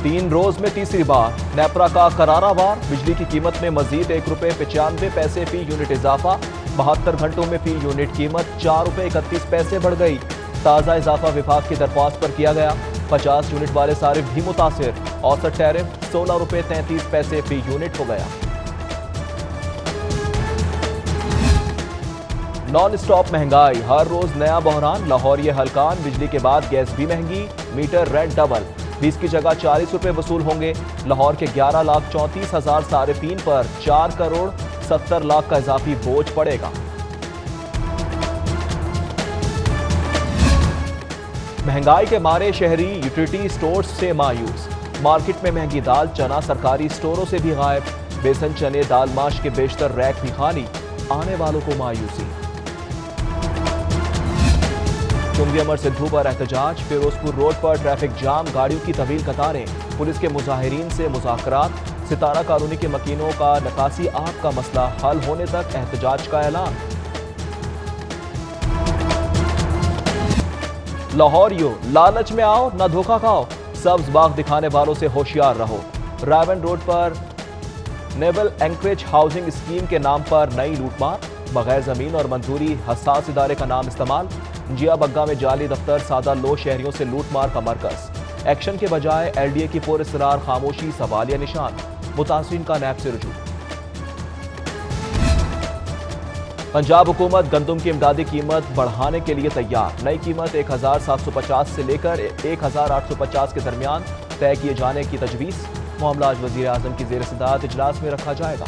3 रोज में तीसरी बार नेपरा का करारा वार। बिजली की कीमत में मजीद ₹1.95 फी यूनिट इजाफा। 72 घंटों में फी यूनिट कीमत ₹4.31 बढ़ गई। ताज़ा इजाफा विभाग की दरख्वास्त पर किया गया। 50 यूनिट वाले सारिफ भी मुतासिर। औसत टैरिफ ₹16.33 फी यूनिट हो गया। नॉन स्टॉप महंगाई, हर रोज नया बहरान। लाहौर ये हलकान, बिजली के बाद गैस भी महंगी। मीटर रेंट डबल, 20 की जगह ₹40 वसूल होंगे। लाहौर के 11,34,000 सारिफीन पर 4,70,00,000 का इजाफी बोझ पड़ेगा। महंगाई के मारे शहरी यूटिलिटी स्टोर्स से मायूस। मार्केट में महंगी दाल चना सरकारी स्टोरों से भी गायब। बेसन चने दाल माश के बेशतर रैक भी खाली। आने वालों को मायूसी। चुंगी अमर सिद्धू पर एहतजाज। फिरोजपुर रोड पर ट्रैफिक जाम, गाड़ियों की तवील कतारें। पुलिस के मुजाहिरीन से मुज़ाकरात। सितारा कॉलोनी के मकीनों का निकासी आग का मसला हल होने तक एहतजाज का ऐलान। लाहौरियो, लालच में आओ ना धोखा खाओ। सब्ज बाग दिखाने वालों से होशियार रहो। रावण रोड पर नेवल एंकरेज हाउसिंग स्कीम के नाम पर नई लूटमार। बगैर जमीन और मंजूरी हसास इदारे का नाम इस्तेमाल। जिया बग्गा में जाली दफ्तर, सादा लो शहरियों से लूटमार का मरकज। एक्शन के बजाय LDA की पुरस्रार खामोशी सवालिया निशान। मुतासिरीन का नैब से रुजू। पंजाब हुकूमत गंदम की इमदादी कीमत बढ़ाने के लिए तैयार। नई कीमत 1,750 से लेकर 1,850 के दरमियान तय किए जाने की तजवीज़। मामला आज वज़ीर आज़म की ज़ेर सदारत इजलास में रखा जाएगा।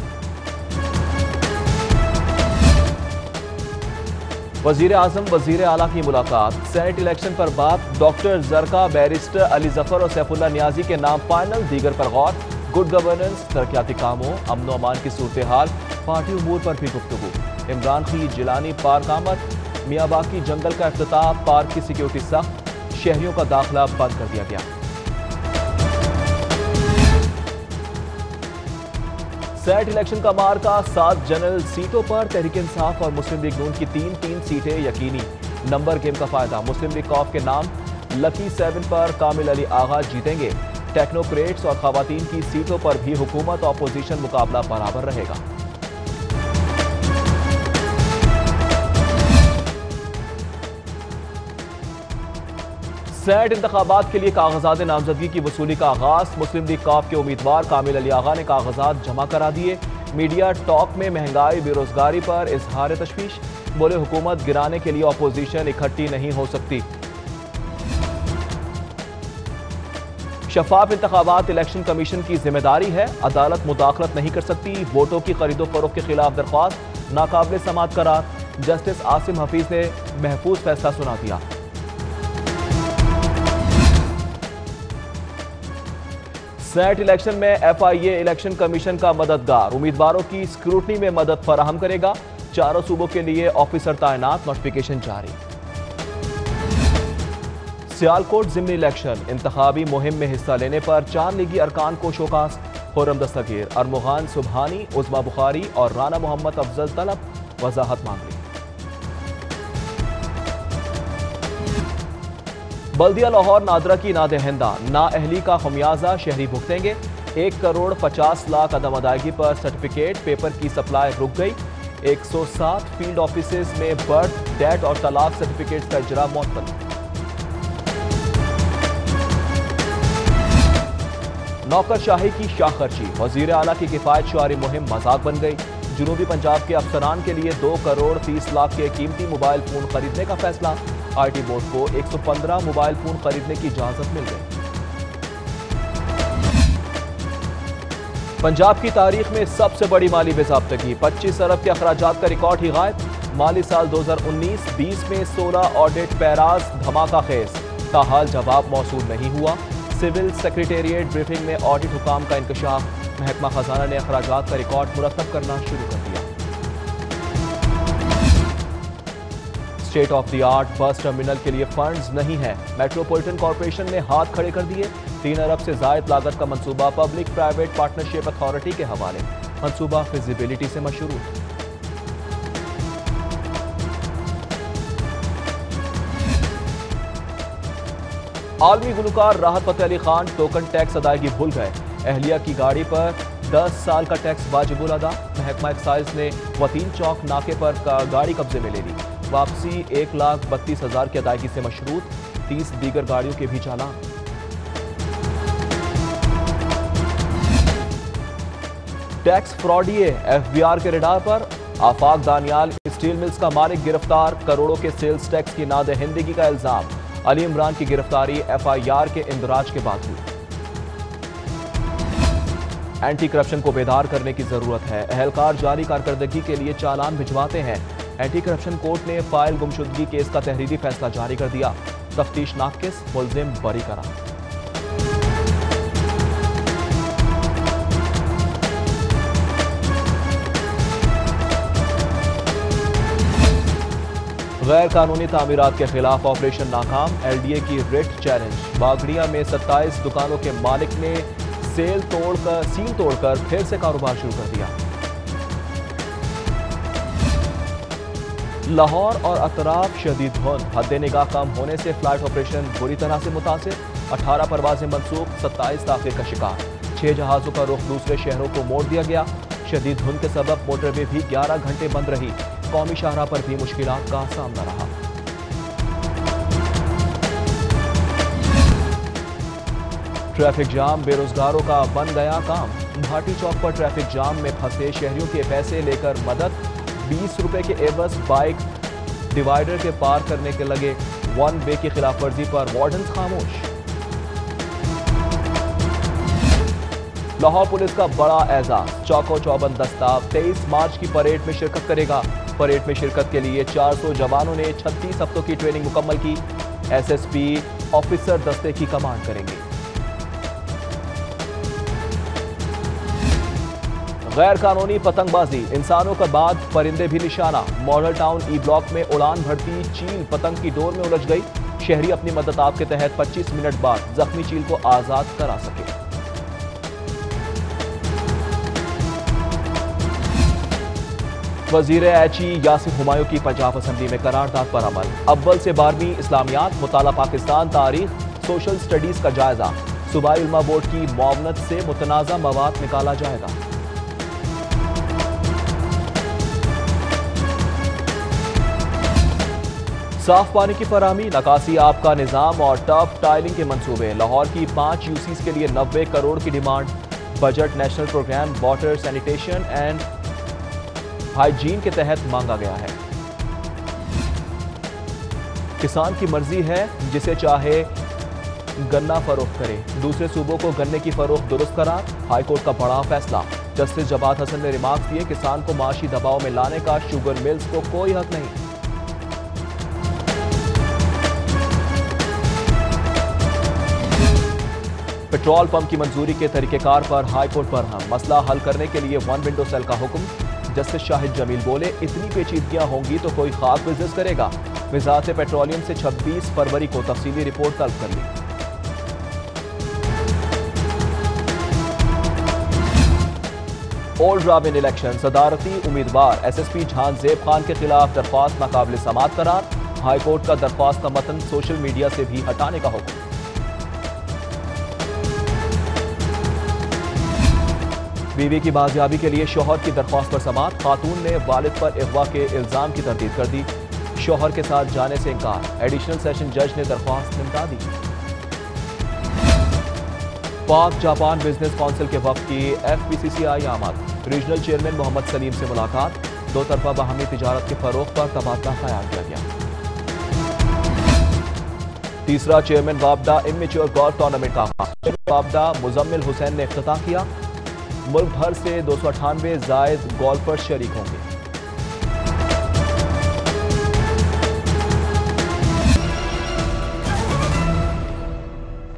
वज़ीर आज़म वज़ीर आला की मुलाकात। सेनेट इलेक्शन पर बात। डॉक्टर जरका, बैरिस्टर अली जफर और सैफुल्लाह नियाजी के नाम फाइनल। दीगर पर गौर। गुड गवर्नेंस, तरक्याती कामों, अमन व अमान की सूरत हाल, पार्टी उमूर पर भी गुफ्तगू। इमरान खी जिलानी पार्क आमद। मियाँ बाकी जंगल का इफ्तिताह। पार्क की सिक्योरिटी सख्त। शहरियों का दाखिला बंद कर दिया गया। सेनेट इलेक्शन का मार्का 7 जनरल सीटों पर। तहरीक इंसाफ और मुस्लिम लीग नून की 3-3 सीटें यकीनी। नंबर गेम का फायदा। मुस्लिम लीग कॉफ के नाम लकी 7 पर कामिल अली आगा जीतेंगे। टेक्नोक्रेट्स और खवातीन की सीटों पर भी हुकूमत और अपोजिशन मुकाबला बराबर रहेगा। सेनेट इंतखाबात के लिए कागजात नामजदगी की वसूली का आगाज। मुस्लिम लीग कॉफ के उम्मीदवार कामिल अली आगा ने कागजात जमा करा दिए। मीडिया टॉक में महंगाई बेरोजगारी पर इजहार तशवीश। बोले हुकूमत गिराने के लिए अपोजिशन इकट्ठी नहीं हो सकती। शफाफ इंतखाबात इलेक्शन कमीशन की जिम्मेदारी है। अदालत मुदाखलत नहीं कर सकती। वोटों की खरीदो फरोख्त के खिलाफ दरख्वास्त नाकाबिल समाअत करार। जस्टिस आसिम हफीज ने महफूज फैसला सुना दिया। सेनेट इलेक्शन में FIA इलेक्शन कमीशन का मददगार। उम्मीदवारों की स्क्रूटनी में मदद फराहम करेगा। चारों सूबों के लिए ऑफिसर तैनात। नोटिफिकेशन जारी। सियालकोट जिमनी इलेक्शन इंतखाबी मुहिम में हिस्सा लेने पर 4 लीगी अरकान को शोकास। खुर्रम दस्तगीर, अरमुगान सुबहानी, उज़मा बुखारी और राना मोहम्मद अफजल तलब वजाहत मांग ली। बल्दिया लाहौर नादरा की नादहिंदा नाअहली का खमियाजा शहरी भुगतेंगे। 1,50,00,000 अदम अदायगी पर सर्टिफिकेट पेपर की सप्लाई रुक गई। 107 फील्ड ऑफिसेज में बर्थ, डेथ और तलाक सर्टिफिकेट का इजरा मुअत्तल। नौकरशाही की शाखर्ची, वजीर आला की किफायत शुमारी मुहिम मजाक बन गई। जनूबी पंजाब के अफसरान के लिए 2,30,00,000 के कीमती मोबाइल फोन खरीदने का फैसला। IT बोर्ड को 115 मोबाइल फोन खरीदने की इजाजत मिल गई। पंजाब की तारीख में सबसे बड़ी माली बेज़ाब्तगी, 25 अरब के अखराजात का रिकॉर्ड ही गायब। माली साल 2019-20 में 16 ऑडिट पैराज धमाका खेज। ताहाल जवाब मौसूल नहीं हुआ। सिविल सेक्रेटेरिएट ब्रीफिंग में ऑडिट हुकाम का इंकशाफ। महकमा खजाना ने अखराजात का रिकॉर्ड मुरतब करना शुरू कर दिया। State of the art bus terminal के लिए फंड्स नहीं है। मेट्रोपॉलिटन कॉर्पोरेशन ने हाथ खड़े कर दिए। 3 अरब से जायद लागत का मंसूबा पब्लिक प्राइवेट पार्टनरशिप अथॉरिटी के हवाले। मंसूबा फिजिबिलिटी से मशरूत। عالمی گلوکار راحت فتح علی خان ٹوکن ٹیکس ادائیگی بھول گئے، اہلیہ کی گاڑی پر 10 سال کا ٹیکس واجب الادا۔ محکمہ ایکسائز نے وطین چوک ناکے پر گاڑی قبضے میں لے لی، واپسی 1,32,000 کی ادائیگی سے مشروط، 30 دیگر گاڑیوں کے بھی چالان۔ ٹیکس فراڈیے ایف بی آر کے ریڈار پر، آفاق دانیال اسٹیل ملز کا مالک گرفتار، کروڑوں کے سیلز ٹیکس کی نادہندگی کا الزام۔ علی عمران کی گرفتاری ایف آئی آر کے اندراج کے بعد ہوئی۔ اینٹی کرپشن کو بیدار کرنے کی ضرورت ہے، اہلکار جاری کارکردگی کے لیے چالان بھجواتے ہیں۔ اینٹی کرپشن کورٹ نے فائل گمشدگی کیس کا تحریری فیصلہ جاری کر دیا، تفتیش ناقص، ملزم بری قرار۔ غیر قانونی تعمیرات کے خلاف آپریشن ناکام، ایل ڈی اے کی ریٹ چیلنج۔ باگڑیاں میں 27 دکانوں کے مالک نے سیل توڑ کر پھر سے کاروبار شروع کر دیا۔ لاہور اور اطراف شدید دھند، حد نگاہ کم ہونے سے فلائٹ آپریشن بری طرح سے متاثر، 18 پروازیں منسوخ، 27 تاخیر کا شکار۔ 6 جہازوں کا رخ دوسرے شہروں کو موڑ دیا گیا۔ شدید دھند کے سبب موٹر وے بھی 11 گھنٹے بند رہی، قومی شاہراہ پر بھی مشکلات کا سامنا رہا۔ ٹریفک جام بے روزگاروں کا بن گیا کام، بھاٹی چوک پر ٹریفک جام میں پھنسے شہریوں کے پیسے لے کر مدد، 20 روپے کے عوض بائک ڈیوائیڈر کے پار کرنے کے لگے، ون وے کی خلاف ورزی پر وارڈنز خاموش۔ لاہور پولیس کا بڑا اعزاز، چوکو چوبند دستہ 23 مارچ کی پریڈ میں شرکت کرے گا۔ پریڈ میں شرکت کے لیے 400 جوانوں نے 36 ہفتوں کی ٹریننگ مکمل کی، ایس ایس پی آفیسر دستے کی کمانڈ کریں گے۔ غیر قانونی پتنگ بازی، انسانوں کا بعد پرندے بھی نشانہ، ماڈل ٹاؤن ای بلاک میں اڑان بھرتی چیل پتنگ کی ڈور میں الجھ گئی، شہری اپنی مدد کے تحت 25 منٹ بعد زخمی چیل کو آزاد کرا سکے۔ وزیر ایچی یاسر ہمایوں کی پنجاب اسمبلی میں قرارداد پر عمل، اول سے 12ویں اسلامیات، مطالعہ پاکستان، تاریخ، سوشل سٹڈیز کا جائزہ، صوبائی علماء بورڈ کی معاونت سے متنازع مواد نکالا جائے گا۔ صاف پانی کی فراہمی، نکاسی آب کا نظام اور ٹرف ٹائلنگ کے منصوبے، لاہور کی 5 یو سیز کے لیے 90 کروڑ کی demand, budget national programme water sanitation and hygiene کے تحت مانگا گیا ہے۔ کسان کی مرضی ہے، جسے چاہے گنا فروخت کرے، دوسرے صوبوں کو گنے کی فروخت درست قرار، ہائی کورٹ کا بڑا فیصلہ، جسٹس جواد حسن نے ریمارکس دیے، کسان کو معاشی دباؤ میں لانے کا شوگر ملز کو کوئی حق نہیں۔ پیٹرول پمپ کی منظوری کے طریقہ کار پر ہائی کورٹ برہم، مسئلہ حل کرنے کے لیے 1 ونڈو سیل کا حکم، جسٹس شاہد جمیل بولے، اتنی پیچیدگیاں ہوں گی تو کوئی خاک بزنس کرے گا، وزارت پیٹرولیم سے 26 فروری کو تفصیلی رپورٹ طلب کر لی۔ اولڈ رابن الیکشن، صدارتی امیدوار ایس ایس پی جہان زیب خان کے خلاف درخواست ناقابل سماعت قرار، ہائی کورٹ کا درخواست کا متن سوشل میڈیا سے بھی ہٹانے کا حکم۔ بیوی کی بازیابی کے لیے شوہر کی درخواست پر سماعت، خاتون نے والد پر اغوا کے الزام کی تردید کر دی، شوہر کے ساتھ جانے سے انکار، ایڈیشنل سیشن جج نے درخواست نمٹا دی۔ پاک جاپان بزنس کونسل کے وفد کی ایف پی سی سی آئی آمد، ریجنل چیئرمین محمد سلیم سے ملاقات، دو طرفہ باہمی تجارت کے فروغ پر تبادلہ خیال کیا گیا۔ تیسرا چیئرمین وابڈا امیچور گولف ٹورنامنٹ کا آغاز، وابڈا مزمل حسین نے افتتاح کیا، ملک بھر سے 298 زائد گولفرز شریک ہوں گے۔